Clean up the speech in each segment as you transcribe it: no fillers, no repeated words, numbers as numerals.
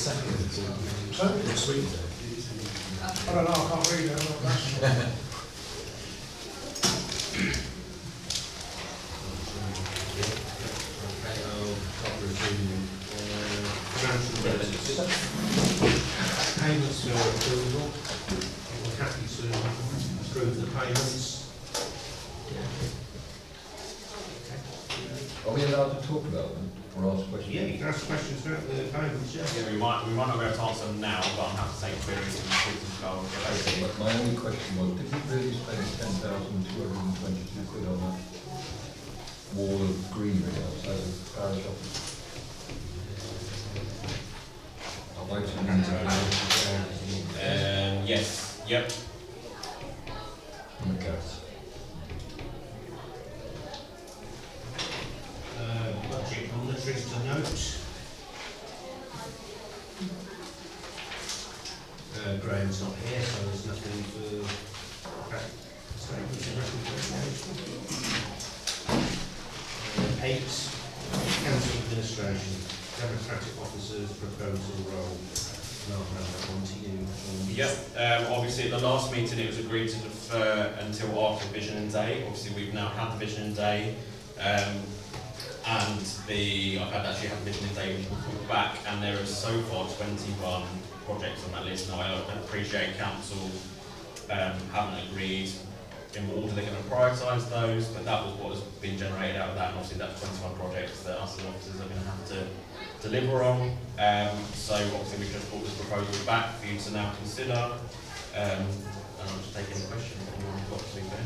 second. So, Sweet. I don't know, I can't read it. I'm not that. Payments for approval. We're happy to approve the payments. Are we allowed to talk about them or ask questions? Yeah, you can ask questions about the payments, yeah. Yeah, we might not be able to answer them now, but I'm happy to take queries and speak to Carl. Okay, but my only question was, did we really spend 10,222 quid on that wall of greenery outside of the parish office? I'd like to Yes. Yep. Okay. Budget monitoring to note. Graham's not here, so there's nothing for statements of recommendation. 8, Council Administration, Democratic Officers Proposal Role. And I'll hand that on to you. Yep. Obviously, at the last meeting, it was agreed to defer until after Vision Day. Obviously, we've now had the Vision Day. And I've actually had the Vision Day, which we'll talk back, and there are so far 21 projects on that list. Now, I appreciate Council haven't agreed in what order they're going to prioritise those, but that was what has been generated out of that, and obviously that's 21 projects that us as officers are going to have to deliver on. So obviously we've just brought this proposal back for you to now consider, and I'll just take any questions that anyone's got to be fair.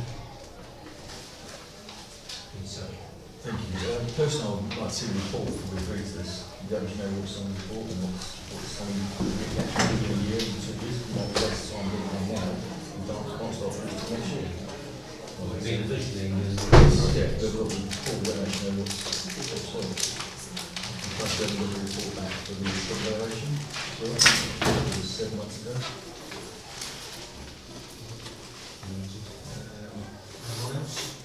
Thank you. Personally, I'd like to see the report before we agree to this. You don't know what's on the report and what's on the actual in a year and 2 years. You might be less time getting on now. You can't start for it next year. Well, it's been visioning and Yeah, but we'll be before we don't actually know what's on. Plus, then we'll report back for the declaration. So, it was 7 months ago. anyone else?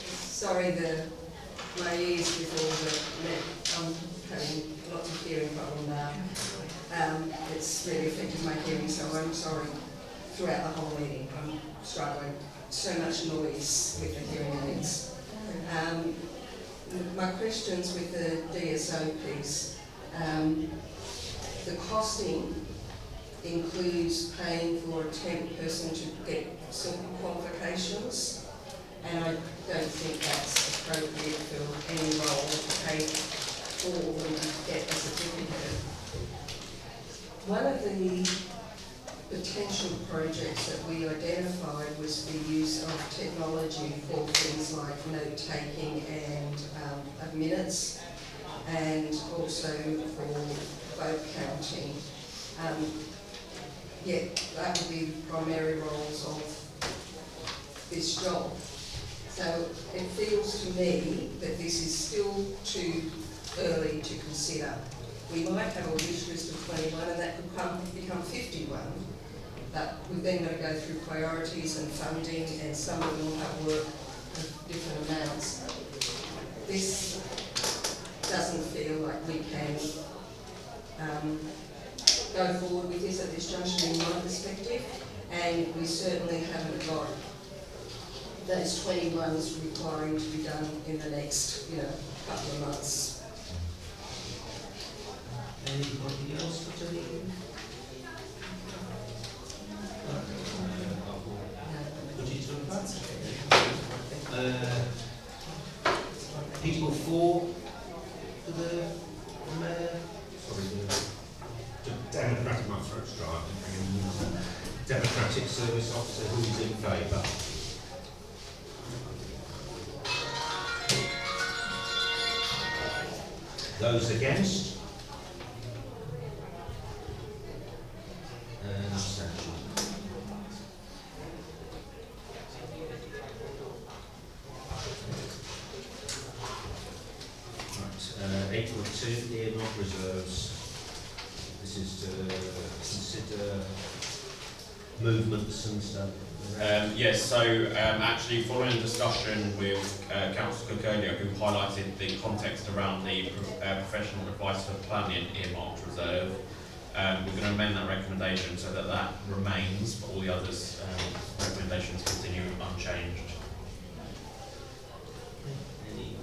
Sorry, my ears before I'm having lots of hearing problem now. It's really affected my hearing, so I'm sorry. Throughout the whole meeting, I'm struggling. So much noise with the hearing aids. My questions with the DSO piece. The costing includes paying for a temp person to get certain qualifications, and I don't think that's appropriate for any role to pay for them to get a certificate. One of the potential projects that we identified was the use of technology for things like note-taking and minutes, and also for vote counting. Yet that would be the primary roles of this job. So it feels to me that this is still too early to consider. We might have a wish list of 21 and that could become 51, but we've then got to go through priorities and funding, and some of them will have work of different amounts. This doesn't feel like we can go forward with this at this junction in my perspective, and we certainly haven't got those 21s requiring to be done in the next, couple of months. Anybody else got anything? Put it to a vote. People for the mayor? Sorry, the Democratic, my throat's dry. Democratic Service Officer, who is in favour? Those against? And abstention. Right, 8.2, earmark reserves. This is to consider movements and stuff. Yes, so actually following a discussion with Councillor Cook earlier, who highlighted the context around the professional advice for planning earmarked reserve, we're going to amend that recommendation so that that remains, but all the others recommendations continue unchanged. Any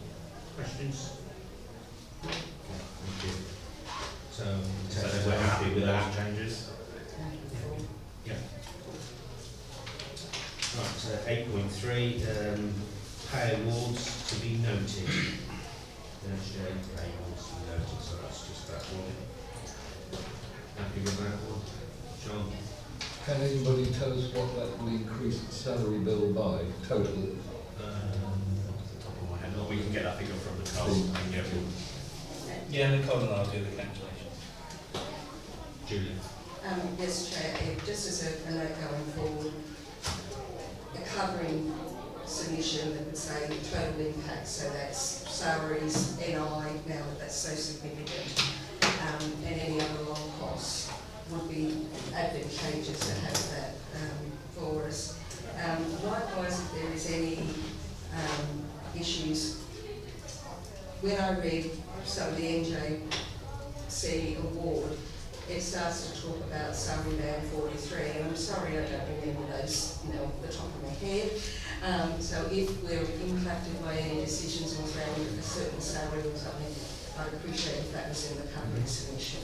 questions? Thank you. So So we're happy with those changes? Yeah. Right, so 8.3, pay awards to be noted. Pay awards to be noted, so that's just that one. Happy with that one? John? Can anybody tell us what that will increase the salary bill by, total? Off the top of my head, we can get that figure from the cast. Yeah, Nicole and I'll do the calculation. Julie? Yes, Chair, just as a note going forward, a covering submission that would say total impact, so that's salaries, NI, now that that's so significant, and any other long costs would be advantageous to have that for us. Likewise, if there is any issues, when I read some of the NJC award, it starts to talk about salary band 43, and I'm sorry I don't remember those, off the top of my head. So if we're impacted by any decisions around a certain salary or something, I'd appreciate if that was in the covering submission.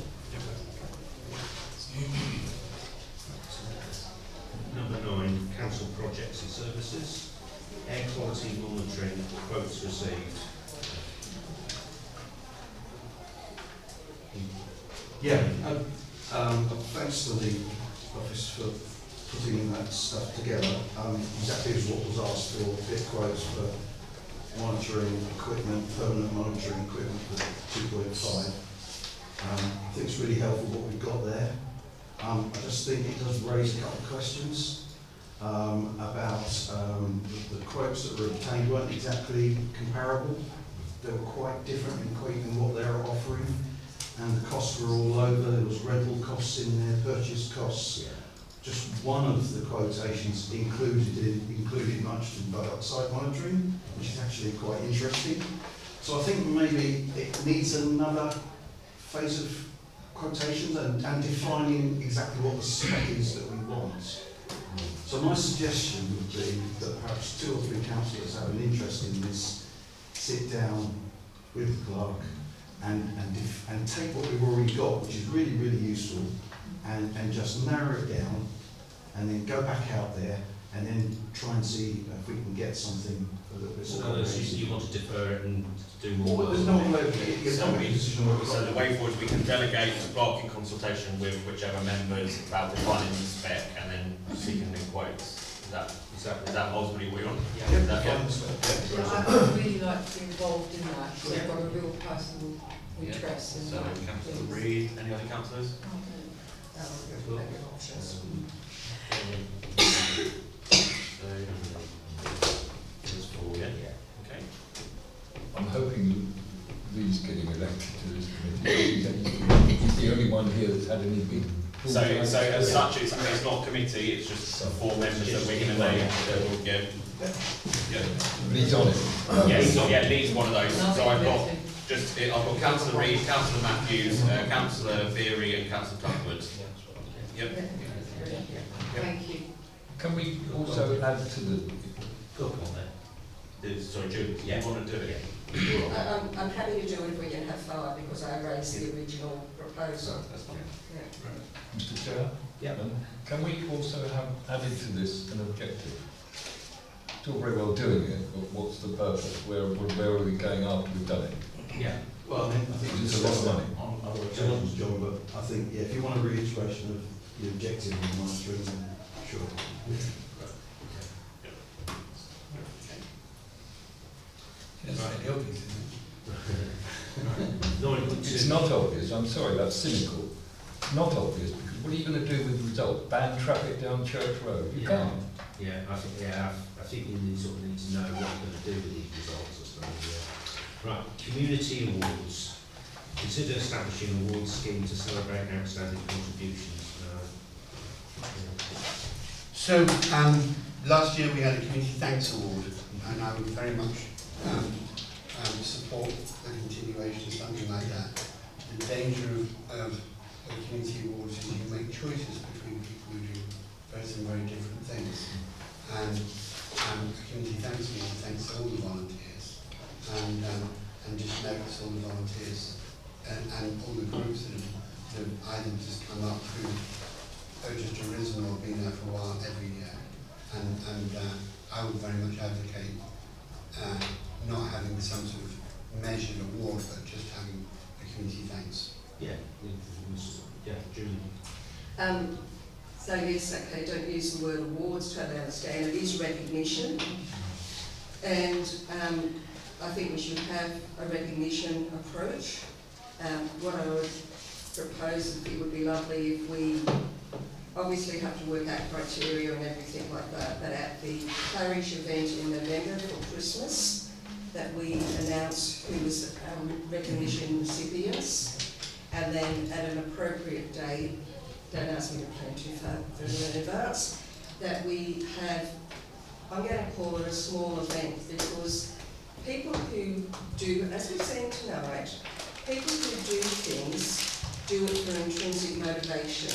Number 9, council projects and services. Air quality monitoring quotes received. Yeah, thanks to the office for putting that stuff together. Exactly as what was asked for, bit quotes for monitoring equipment, permanent monitoring equipment for 2.5. I think it's really helpful what we've got there. I just think it does raise a couple of questions about the quotes that were obtained weren't exactly comparable. They were quite different in what they were offering. And the costs were all over. There was rental costs in there, purchase costs. Just one of the quotations included nitrogen dioxide monitoring, which is actually quite interesting. So I think maybe it needs another phase of quotations and defining exactly what the spec is that we want. So my suggestion would be that perhaps 2 or 3 councillors have an interest in this, sit down with the clerk and take what we've already got, which is really, really useful, and just narrow it down, and then go back out there, and then try and see if we can get something a little bit more. So you want to defer it and do more? Well, there's no way it's not a decision what we've So got. the way forward, we can delegate to clerk in consultation with whichever members about defining the spec and then seeking new quotes. Is that ultimately what you want? Yeah, Is that fine. fine? Yeah, I'd really like to be involved in that, so I've got a real personal interest in So that. Councillor Reid, any other councillors? Options. There's 4, yeah? Okay. I'm hoping Lee's getting elected to this committee. He's the only one here that's had any big... So as such, it's not committee, it's just 4 members that we're going to name that will give. Lee's on it. Lee's one of those. So I've got Councillor Reid, Councillor Matthews, Councillor Beery and Councillor Duckwood. Yep. Thank you. Can we also add to the... Go on then. Sorry, Jude, you want to do it? I'm happy to do it if we can have 5, because I raised the original proposal. That's fine. Yeah. Mr Chair? Yeah. Can we also have added to this an objective? It's all very well doing it, but what's the purpose? Where are we going after we've done it? Yeah. Well, I think It's a lot of money. on other occasions, John, but I think, yeah, if you want a reiteration of the objective of monitoring, then sure. It's not obvious, I'm sorry, that's cynical. Not obvious, because what are you going to do with the result? Ban traffic down Church Road? You can't. I think you sort of need to know what you're going to do with these results, I suppose. Right, community awards. Consider establishing an awards scheme to celebrate outstanding contributions. So, last year we had a community thanks award, and I would very much support the continuation of something like that. The danger of community awards is you make choices between people who do both some very different things. And a community thanks award thanks all the volunteers, and just notes all the volunteers and all the groups that have either just come up through just arisen or been there for a while every year. And I would very much advocate not having some sort of measured award, but just having a community thanks. Yeah, Julie. So yes, okay, don't use the word awards, totally understand. It is recognition. And I think we should have a recognition approach. What I would propose is it would be lovely if we obviously have to work out criteria and everything like that, but at the parish event in November for Christmas, that we announce who was recognition recipients, and then at an appropriate date, don't ask me to plan too far in advance, that we have, I'm going to call it a small event, because people who do, as we've seen tonight, people who do things do it for intrinsic motivation.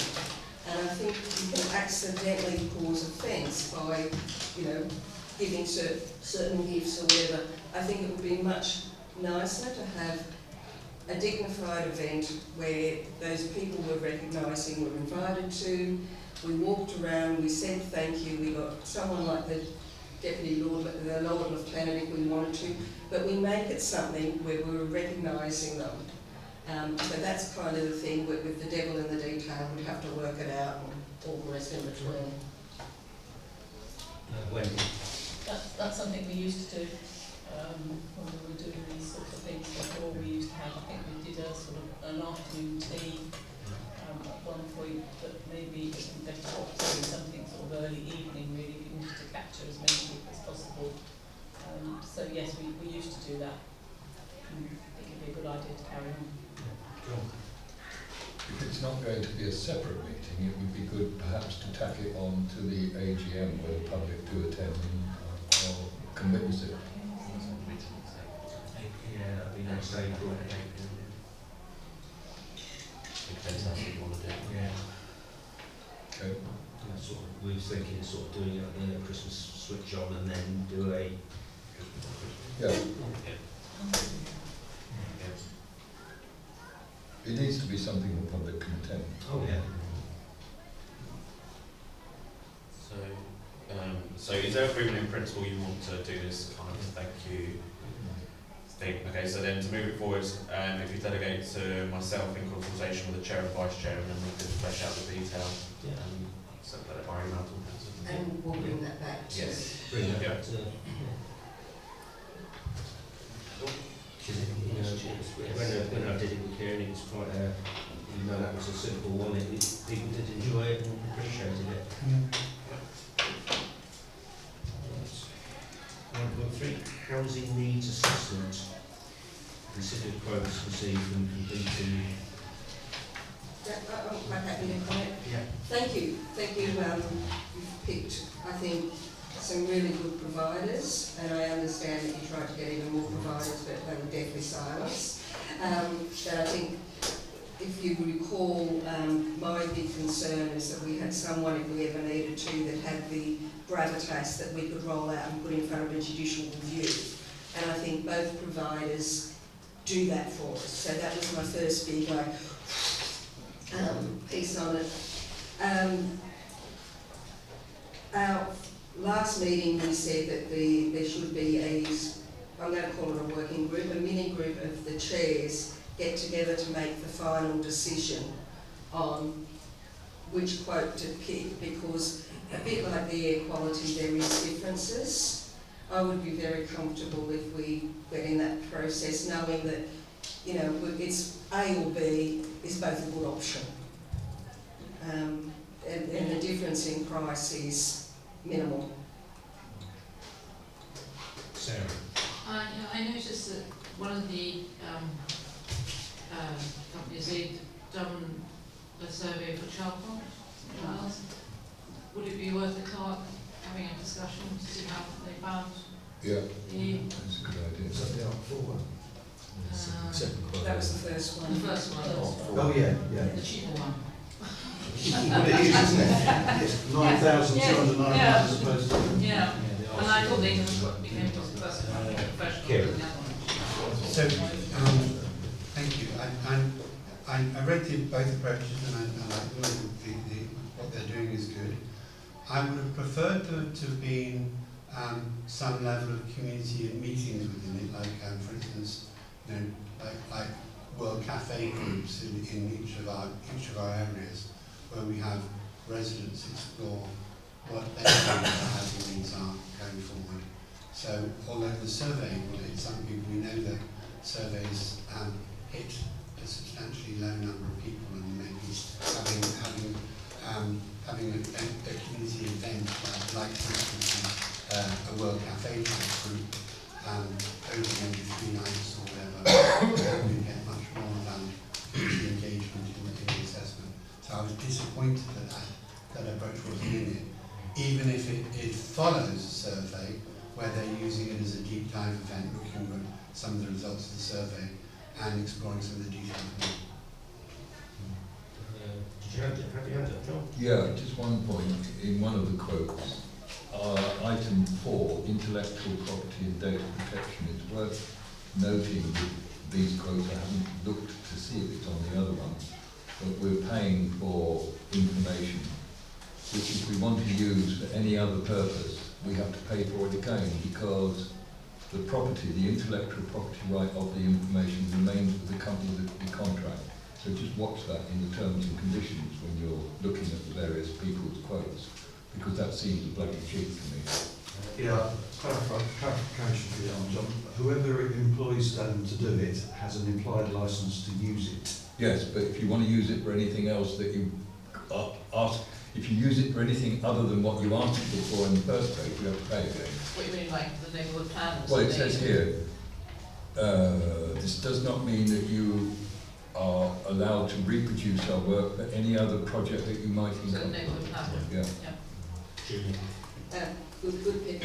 And I think you can accidentally cause offence by, giving certain gifts or whatever. I think it would be much nicer to have a dignified event where those people we're recognising were invited to. We walked around, we said thank you, we got someone like the Deputy Lord, the Lord Lieutenant if we wanted to, but we make it something where we're recognising them. So that's kind of the thing with the devil in the detail. We'd have to work it out and all the rest in between. Wendy. That's something we used to do when we were doing these sorts of things before. We used to have, I think we did a sort of an afternoon tea at one point, but maybe it would be better off doing something sort of early evening really, to capture as many people as possible. So yes, we used to do that. I think it'd be a good idea to carry on. If it's not going to be a separate meeting, it would be good perhaps to tack it on to the AGM where the public do attend or can witness it. Yeah, that'd be next April. Depends how you want to do it. Yeah. Okay. We were thinking sort of doing it at the end of Christmas, switch on and then do a... Yeah. Yeah. It needs to be something the public can attend. Oh yeah. So is there agreement in principle you want to do this kind of thank you thing? Okay, so then to move it forward, if you delegate to myself in consultation with the chair and vice chair, and then we can flesh out the detail. Yeah. Send that by email to the council. And we'll bring that back to... Yes. Bring that Yeah. back to... When I did it with Kieran, it was quite a, that was a simple one. People did enjoy it and appreciated it. 1.3, housing needs assessment. Consider quotes received from completing. I'm happy to comment. Yeah. Thank you. You've picked, I think, some really good providers, and I understand that you tried to get even more providers, but they were deathly silenced. But I think, if you recall, my big concern is that we had someone, if we ever needed to, that had the gravitas that we could roll out and put in front of a judicial review. And I think both providers do that for us. So that was my first big piece on it. Our last meeting we said that there should be I'm going to call it a working group, a mini group of the chairs get together to make the final decision on which quote to pick, because a bit like the air quality, there is differences. I would be very comfortable if we went in that process knowing that, it's A or B is both a good option. And the difference in price is minimal. Sarah. I noticed that one of the companies, they'd done a survey for child would it be worth the clerk having a discussion to see how they found Yeah, the, that's a good idea. Is that the R4 one? Second quote. That was the first one. the first one, Oh, yeah, yeah. the cheaper one? Well, it is, isn't it? It's 9,209 Yeah. as opposed to... Yeah, and I thought they became the first one, professional than the other one. So, thank you. I read both approaches and I like them. What they're doing is good. I would have preferred there to have been some level of community and meetings within it, like for instance, you know, like World Cafe groups in each of our areas, where we have residents explore what their housing needs are going forward. So, although the survey will hit some people, we know that surveys hit a substantially low number of people, and maybe having a community event like for instance, a World Cafe type group over maybe 3 nights or whatever, we get much more community engagement in the assessment. So I was disappointed that approach wasn't in it, even if it follows a survey where they're using it as a deep dive event, looking at some of the results of the survey and exploring some of the details more. Did you have your hand up, John? Yeah, just one point. In one of the quotes, item 4, intellectual property and data protection, it's worth noting that these quotes, I haven't looked to see if it's on the other one, but we're paying for information, which if we want to use for any other purpose, we have to pay for it again, because the property, the intellectual property right of the information remains with the company that we contract. So just watch that in the terms and conditions when you're looking at the various people's quotes, because that seems a bloody cheap to me. Yeah, clarification for you, John. Whoever employs them to do it has an implied licence to use it. Yes, but if you want to use it for anything else that you ask, if you use it for anything other than what you asked it for in the first place, you have to pay again. What do you mean, like the neighbourhood plan? Well, it says here, this does not mean that you are allowed to reproduce our work for any other project that you might So the encounter. neighbourhood plan? Yeah. Julie? Good pick,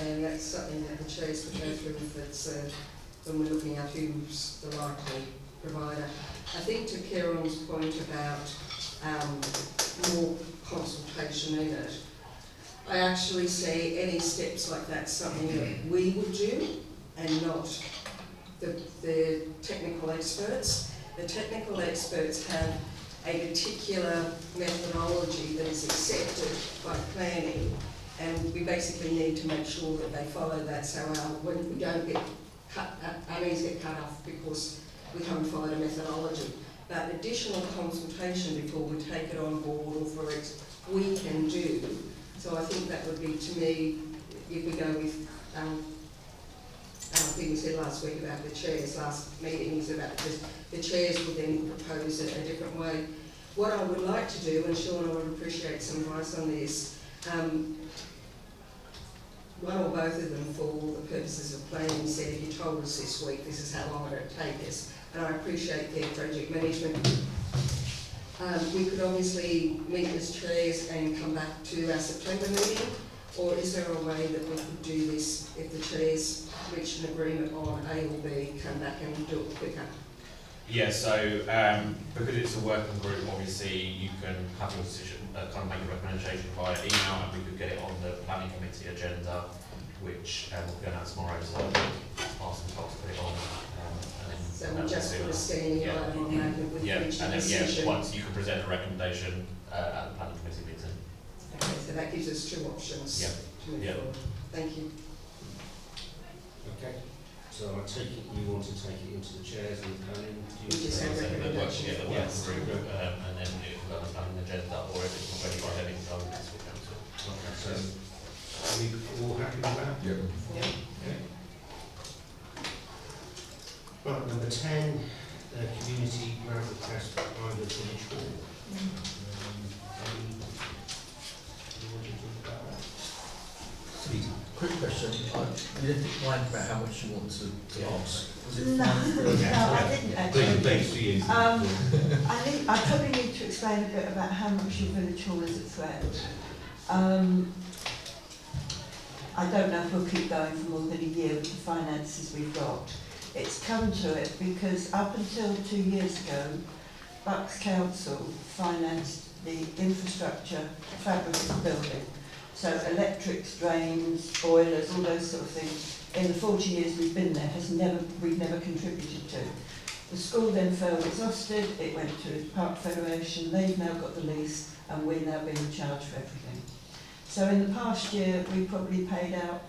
and that's something that the chairs would go through if it's, when we're looking at who's the likely provider. I think to Kieran's point about more consultation in it, I actually see any steps like that something that we would do and not the technical experts. The technical experts have a particular methodology that is accepted by planning, and we basically need to make sure that they follow that, so when we don't get cut, our knees get cut off because we haven't followed a methodology. But additional consultation before we take it on board or for it, we can do. So I think that would be, to me, if we go with thing we said last week about the chairs, last meeting was about the chairs would then propose it a different way. What I would like to do, and Sean, I would appreciate some advice on this, one or both of them for the purposes of planning said, if you told us this week, this is how long it would take us. And I appreciate their project management. We could obviously meet as chairs and come back to our September meeting, or is there a way that we could do this if the chairs reach an agreement on A or B, come back and do it quicker? Yeah, so because it's a working group, obviously you can have your decision, kind of make a recommendation via email, and we could get it on the planning committee agenda, which will be announced tomorrow, so ask them to put it on. So we just put a standing item on that with each and then decision. once you can present a recommendation at the planning committee meeting. Okay, so that gives us 2 options to move forward. Thank you. Okay. So I take it you want to take it into the chairs and planning? We just have recommendations. The working group, and then it can go on the planning agenda, or if it's not ready by then, it can go on the council. Okay, so are we all happy with that? Yeah. Yeah. Okay. Right, number 10, community grant request for private village hall. You want to talk about that? Quick question, you didn't mind about how much you want to ask? Was it No, I didn't actually. Thanks for you. I probably need to explain a bit about how much your village hall is at threat. I don't know if we'll keep going for more than a year with the finances we've got. It's come to it because up until 2 years ago, Bucks Council financed the infrastructure fabric of the building. So electrics, drains, boilers, all those sort of things. In the 40 years we've been there, we've never contributed to. The school then felt exhausted, it went to Park Federation, they've now got the lease and we're now being charged for everything. So in the past year we probably paid out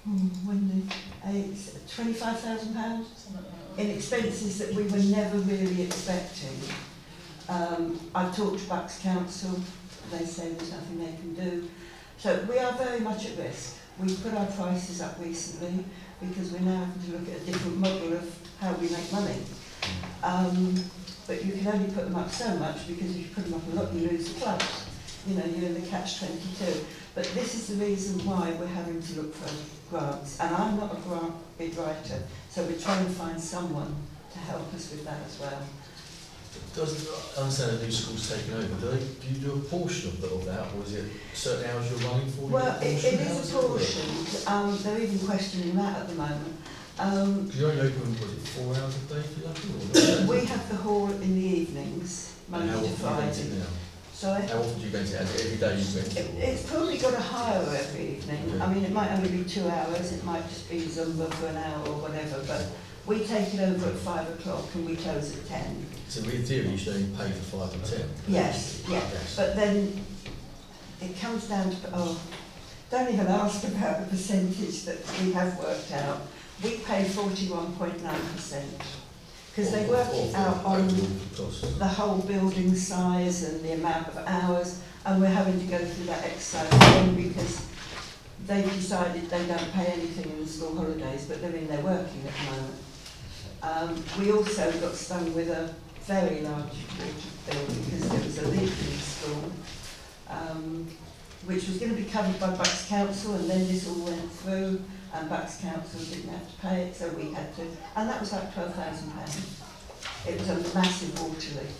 £25,000 in expenses that we were never really expecting. I've talked to Bucks Council, they say there's nothing they can do. So we are very much at risk. We've put our prices up recently because we're now having to look at a different model of how we make money. But you can only put them up so much because if you put them up a lot you lose the clubs. You know, you're in the catch-22. But this is the reason why we're having to look for grants. And I'm not a grant bid writer, so we're trying to find someone to help us with that as well. I understand the new school's taken over. Do you do a portion of that, or is it certain hours you're running for? Well, it is a portion. They're even questioning that at the moment. Because you're only open, was it 4 hours a day if you're lucky? We have the hall in the evenings, Monday to Friday. Sorry? How often do you rent it? Every day you rent it? It's probably got a hire every evening. Okay. I mean, it might only be 2 hours, it might just be Zumba for an hour or whatever, but we take it over at 5 o'clock and we close at 10. So in theory you should only pay for 5 and 10? Yes, yeah. But then it comes down to, don't even ask about the percentage that we have worked out. We pay 41.9%. Because they work it out on the whole building size and the amount of hours, and we're having to go through that exercise again because they've decided they don't pay anything in the school holidays, but they're in there working at the moment. We also got stung with a very large water bill because there was a leak in the school, which was going to be covered by Bucks Council, and then this all went through. And Bucks Council didn't have to pay it, so we had to, and that was like £12,000. It was a massive water leak.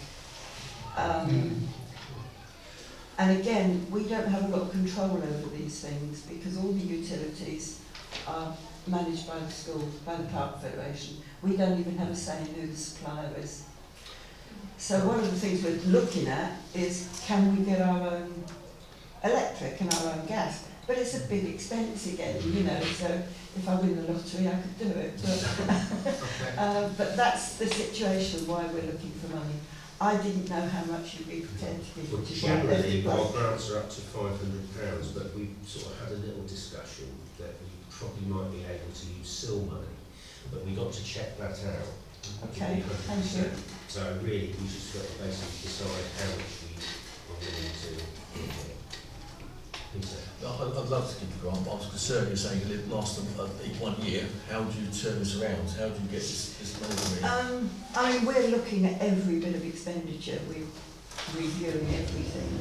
And again, we don't have a lot of control over these things because all the utilities are managed by the school, by the Park Federation. We don't even have a say in who the supplier is. So one of the things we're looking at is, can we get our own electric and our own gas? But it's a big expense again, you know, so if I win the lottery I could do it. But that's the situation why we're looking for money. I didn't know how much you'd be prepared to give. Well, generally, our grants are up to £500, but we sort of had a little discussion that we probably might be able to use SIL money, but we got to check that out. Okay, thank you. So really, we just got to basically decide how much we are willing to give. I'd love to give the grant, but I was concerned you're saying it lasts 1 year. How do you turn this around? How do you get this money? I mean, we're looking at every bit of expenditure. We're reviewing everything.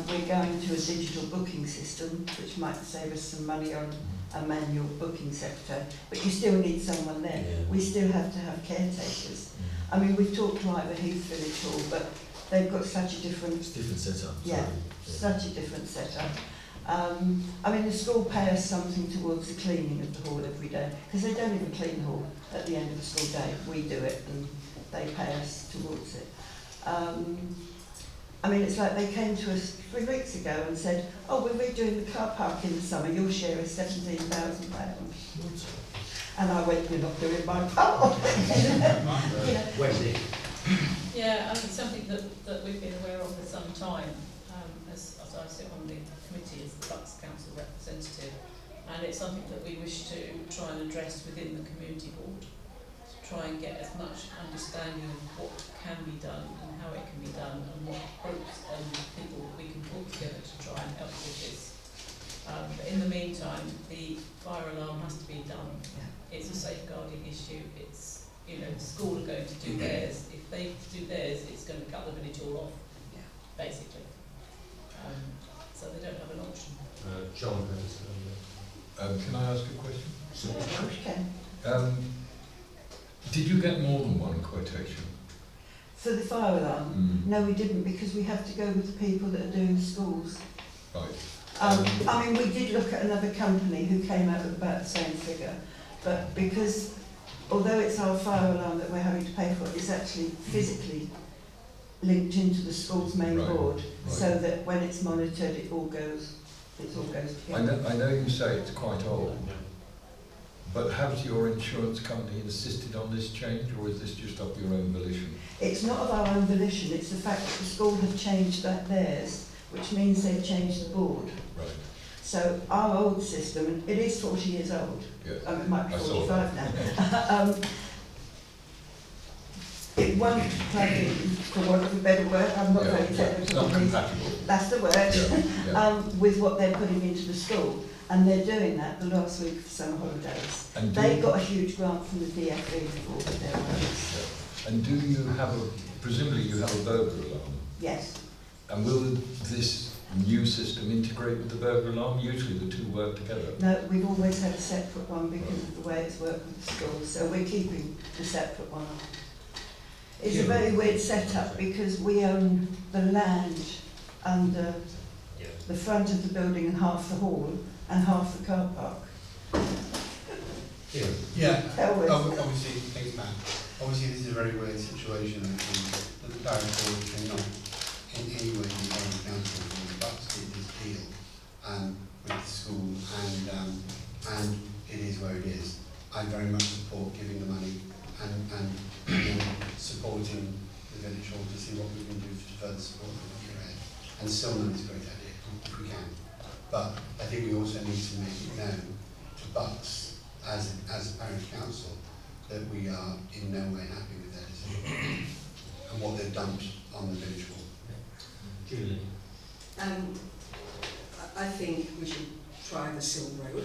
We're going to a digital booking system, which might save us some money on a manual booking secretary, but you still need someone there. Yeah. We still have to have caretakers. I mean, we've talked like the Heath Village Hall, but they've got such a different... It's a different setup. Yeah, such a different setup. I mean, the school pay us something towards the cleaning of the hall every day, because they don't even clean the hall at the end of the school day. We do it, and they pay us towards it. I mean, it's like they came to us 3 weeks ago and said, oh, we're redoing the car park in the summer, your share is £17,000. And I went, you're not doing my part. You know. Wendy? Yeah, I mean, it's something that we've been aware of for some time, as I sit on the committee as the Bucks Council representative, and it's something that we wish to try and address within the community board, to try and get as much understanding of what can be done and how it can be done, and what groups and people we can pull together to try and help with this. But in the meantime, the fire alarm has to be done. It's a safeguarding issue. It's, you know, the school are going to do theirs. If they do theirs, it's going to cut the village all off, basically. So they don't have an option. John, can I ask a question? Okay. Did you get more than one quotation? For the fire alarm? No, we didn't, because we have to go with the people that are doing the schools. Right. I mean, we did look at another company who came out with about the same figure, but because, although it's our fire alarm that we're having to pay for, it's actually physically linked into the school's main Right, board, right. so that when it's monitored, it all goes together. I know you say it's quite old, but has your insurance company insisted on this change, or is this just of your own volition? It's not of our own volition, it's the fact that the school have changed theirs, which means they've changed the board. Right. So our old system, and it is 40 years old, Yes. it might be I saw 45 now, it won't plug in, for want of a better word, I'm not very It's technical, not compatible. that's the word, Yeah. with what they're putting into the school. And they're doing that the last week of summer holidays. And They got a huge grant from the DFE for their roads. And do you have presumably you have a burglar alarm? Yes. And will this new system integrate with the burglar alarm? Usually the two work together. No, we've always had a separate one because of the way it's worked with the school, so we're keeping the separate one. It's a very weird setup because we own the land under the front of the building and half the hall and half the car park. Yeah, Tell us. obviously, thanks Matt. Obviously this is a very weird situation and the parish board cannot in any way be held accountable for the bucks did this deal with the school and it is where it is. I very much support giving the money and supporting the village hall to see what we can do to further support the year ahead. And Silman is a great idea, if we can. But I think we also need to make it known to Bucks as a parish council that we are in no way happy with their decision and what they've dumped on the village hall. Julie. I think we should try the Sill Road,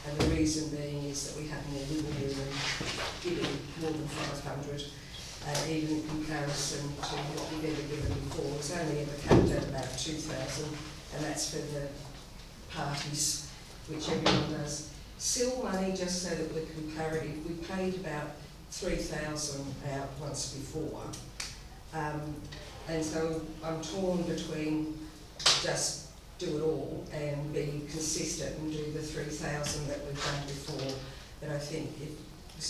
and the reason being is that we have more wiggle room and giving more than 500, even in comparison to what we've ever given before. It's only ever capped at about 2,000, and that's for the parties, which everyone does. Sill money, just so that we're comparative, we paid about 3,000 out once before. And so I'm torn between just do it all and be consistent and do the 3,000 that we've done before. But I think if we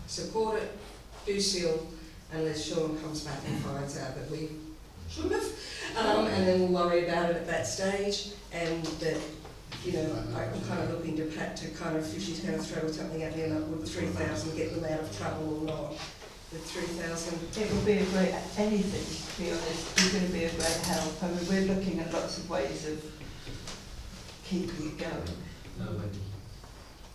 support it, do Sill, unless Sean comes back and finds out that we shouldn't have, and then we'll worry about it at that stage. And that, you know, I'm kind of looking to Pat to kind of, if she's going to throw something at me, and would 3,000 get them out of trouble or not? The 3,000. It would be a great, anything, to be honest, is going to be a great help. I mean, we're looking at lots of ways of keeping it going.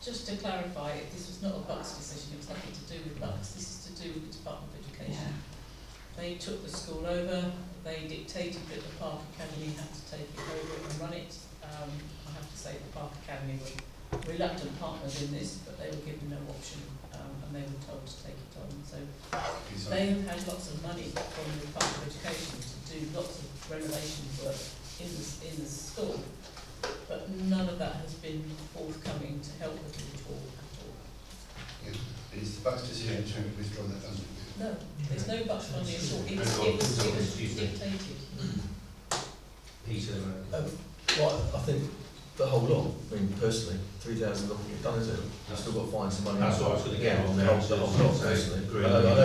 Just to clarify, this was not a Bucks decision, it was nothing to do with Bucks, this is to do with the Department of Education. Yeah. They took the school over, they dictated that the Park Academy had to take it over and run it. I have to say the Park Academy were reluctant partners in this, but they were given no option, and they were told to take it on. So they have had lots of money from the Department of Education to do lots of renovation work in the school, but none of that has been forthcoming to help the village hall at all. Yeah, it is the Bucks decision to withdraw that funding. No, there's no Bucks money at all. It was dictated. Peter. Well, I think the whole lot, I mean, personally, 3,000 not get done, is it? You've still got to find some money. That's what I was going to get on the there. whole lot, personally. Agree. I don't